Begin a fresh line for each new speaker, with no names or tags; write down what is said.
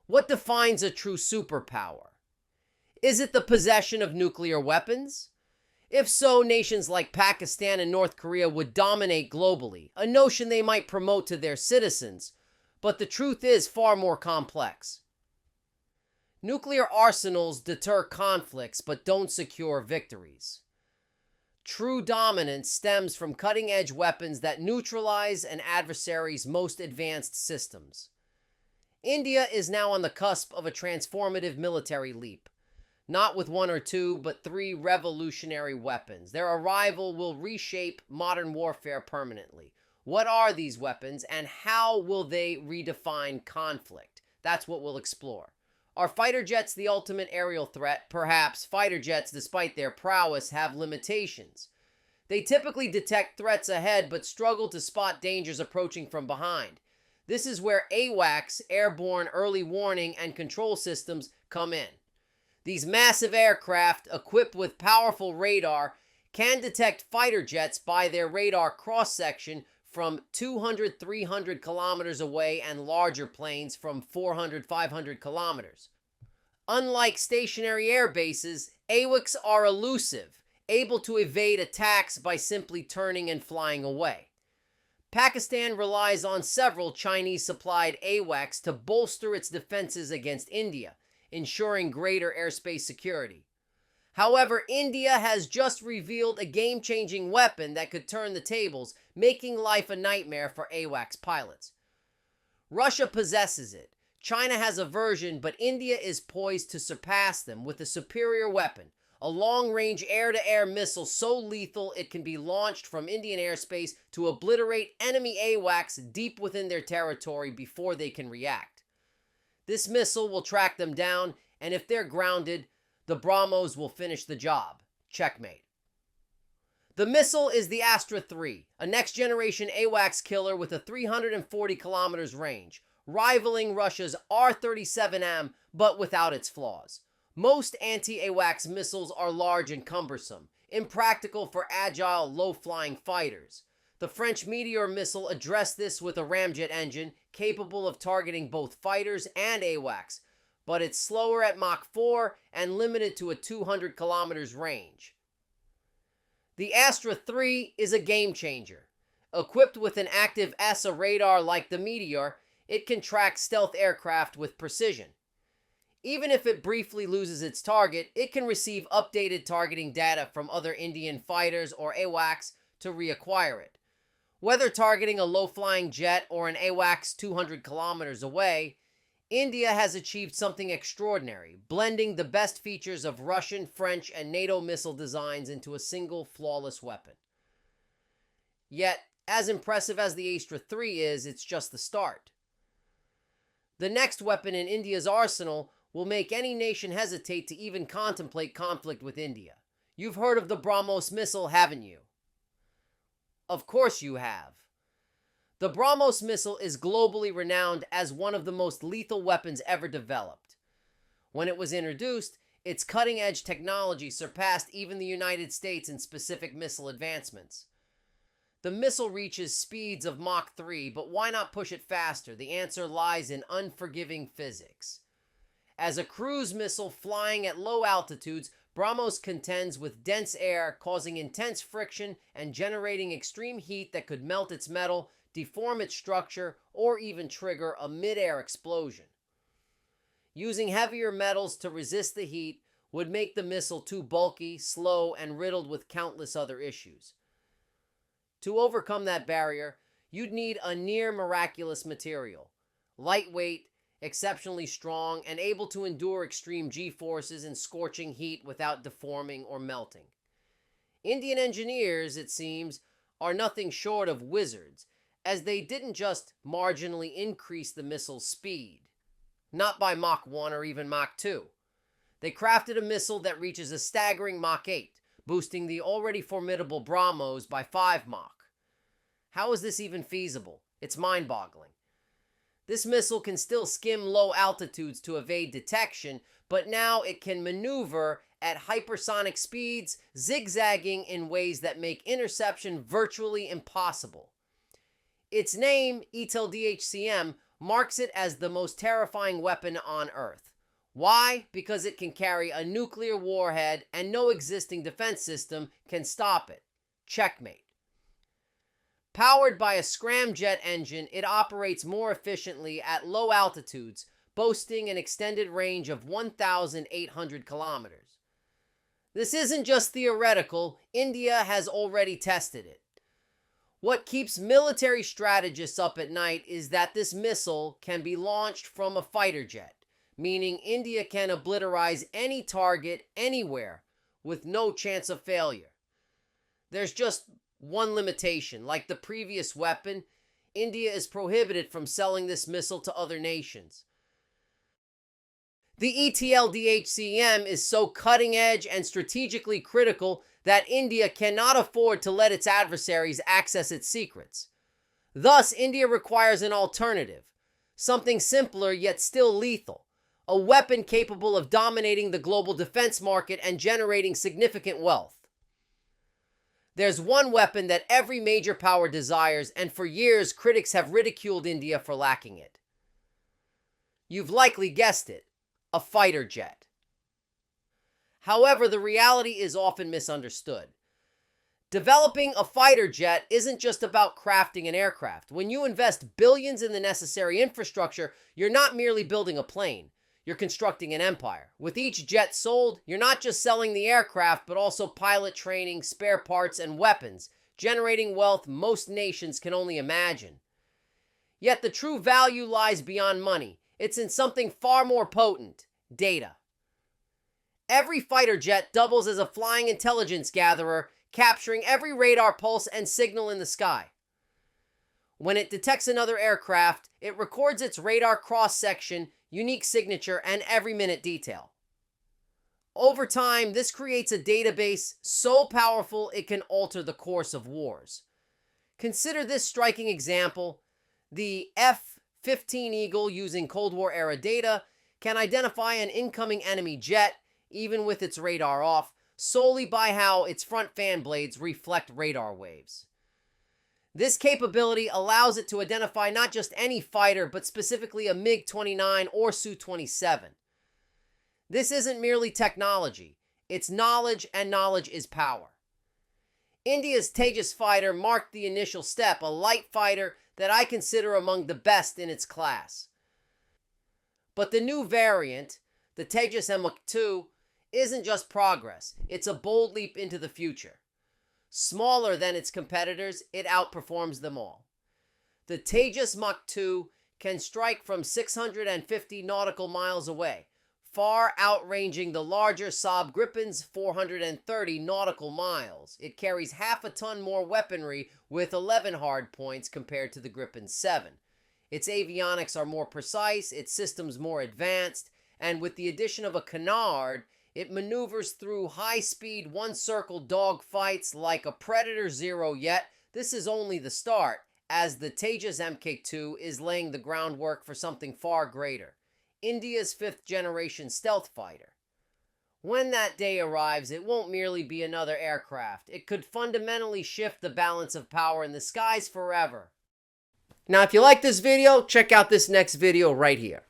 What defines a true superpower? Is it the possession of nuclear weapons? If so, nations like Pakistan and North Korea would dominate globally, a notion they might promote to their citizens, but the truth is far more complex. Nuclear arsenals deter conflicts but don't secure victories. True dominance stems from cutting-edge weapons that neutralize an adversary's most advanced systems. India is now on the cusp of a transformative military leap. Not with one or two, but three revolutionary weapons. Their arrival will reshape modern warfare permanently. What are these weapons, and how will they redefine conflict? That's what we'll explore. Are fighter jets the ultimate aerial threat? Perhaps. Fighter jets, despite their prowess, have limitations. They typically detect threats ahead, but struggle to spot dangers approaching from behind. This is where AWACS, Airborne Early Warning and Control Systems, come in. These massive aircraft, equipped with powerful radar, can detect fighter jets by their radar cross-section from 200-300 kilometers away and larger planes from 400-500 kilometers. Unlike stationary air bases, AWACS are elusive, able to evade attacks by simply turning and flying away. Pakistan relies on several Chinese-supplied AWACS to bolster its defenses against India, ensuring greater airspace security. However, India has just revealed a game-changing weapon that could turn the tables, making life a nightmare for AWACS pilots. Russia possesses it. China has a version, but India is poised to surpass them with a superior weapon, a long-range air-to-air missile so lethal it can be launched from Indian airspace to obliterate enemy AWACS deep within their territory before they can react. This missile will track them down, and if they're grounded, the BrahMos will finish the job. Checkmate. The missile is the Astra 3, a next-generation AWACS killer with a 340 kilometers range, rivaling Russia's R-37M, but without its flaws. Most anti-AWACS missiles are large and cumbersome, impractical for agile, low-flying fighters. The French Meteor missile addressed this with a ramjet engine capable of targeting both fighters and AWACS, but it's slower at Mach 4 and limited to a 200 kilometers range. The Astra 3 is a game changer. Equipped with an active ESA radar like the Meteor, it can track stealth aircraft with precision. Even if it briefly loses its target, it can receive updated targeting data from other Indian fighters or AWACS to reacquire it. Whether targeting a low-flying jet or an AWACS 200 kilometers away, India has achieved something extraordinary, blending the best features of Russian, French, and NATO missile designs into a single flawless weapon. Yet, as impressive as the Astra 3 is, it's just the start. The next weapon in India's arsenal will make any nation hesitate to even contemplate conflict with India. You've heard of the BrahMos missile, haven't you? Of course you have. The BrahMos missile is globally renowned as one of the most lethal weapons ever developed. When it was introduced, its cutting-edge technology surpassed even the United States in specific missile advancements. The missile reaches speeds of Mach 3, but why not push it faster? The answer lies in unforgiving physics. As a cruise missile flying at low altitudes, BrahMos contends with dense air, causing intense friction and generating extreme heat that could melt its metal, deform its structure, or even trigger a mid-air explosion. Using heavier metals to resist the heat would make the missile too bulky, slow, and riddled with countless other issues. To overcome that barrier, you'd need a near-miraculous material, lightweight, exceptionally strong, and able to endure extreme G-forces and scorching heat without deforming or melting. Indian engineers, it seems, are nothing short of wizards, as they didn't just marginally increase the missile's speed, not by Mach 1 or even Mach 2. They crafted a missile that reaches a staggering Mach 8, boosting the already formidable BrahMos by 5 Mach. How is this even feasible? It's mind-boggling. This missile can still skim low altitudes to evade detection, but now it can maneuver at hypersonic speeds, zigzagging in ways that make interception virtually impossible. Its name, ETEL-DHCM, marks it as the most terrifying weapon on Earth. Why? Because it can carry a nuclear warhead and no existing defense system can stop it. Checkmate. Powered by a scramjet engine, it operates more efficiently at low altitudes, boasting an extended range of 1,800 kilometers. This isn't just theoretical, India has already tested it. What keeps military strategists up at night is that this missile can be launched from a fighter jet, meaning India can obliterate any target anywhere with no chance of failure. There's just one limitation. Like the previous weapon, India is prohibited from selling this missile to other nations. The ETLDHCM is so cutting edge and strategically critical that India cannot afford to let its adversaries access its secrets. Thus, India requires an alternative, something simpler yet still lethal, a weapon capable of dominating the global defense market and generating significant wealth. There's one weapon that every major power desires, and for years critics have ridiculed India for lacking it. You've likely guessed it, a fighter jet. However, the reality is often misunderstood. Developing a fighter jet isn't just about crafting an aircraft. When you invest billions in the necessary infrastructure, you're not merely building a plane. You're constructing an empire. With each jet sold, you're not just selling the aircraft, but also pilot training, spare parts, and weapons, generating wealth most nations can only imagine. Yet the true value lies beyond money. It's in something far more potent: data. Every fighter jet doubles as a flying intelligence gatherer, capturing every radar pulse and signal in the sky. When it detects another aircraft, it records its radar cross-section, unique signature, and every minute detail. Over time, this creates a database so powerful it can alter the course of wars. Consider this striking example. The F-15 Eagle, using Cold War-era data, can identify an incoming enemy jet, even with its radar off, solely by how its front fan blades reflect radar waves. This capability allows it to identify not just any fighter, but specifically a MiG-29 or Su-27. This isn't merely technology, it's knowledge, and knowledge is power. India's Tejas fighter marked the initial step, a light fighter that I consider among the best in its class. But the new variant, the Tejas Mk2, isn't just progress, it's a bold leap into the future. Smaller than its competitors, it outperforms them all. The Tejas Mk2 can strike from 650 nautical miles away, far outranging the larger Saab Gripen's 430 nautical miles. It carries half a ton more weaponry with 11 hard points compared to the Gripen's 7. Its avionics are more precise, its systems more advanced, and with the addition of a canard, it maneuvers through high-speed, one-circle dogfights like a Predator Zero. Yet this is only the start, as the Tejas Mk2 is laying the groundwork for something far greater: India's fifth-generation stealth fighter. When that day arrives, it won't merely be another aircraft. It could fundamentally shift the balance of power in the skies forever. Now, if you like this video, check out this next video right here.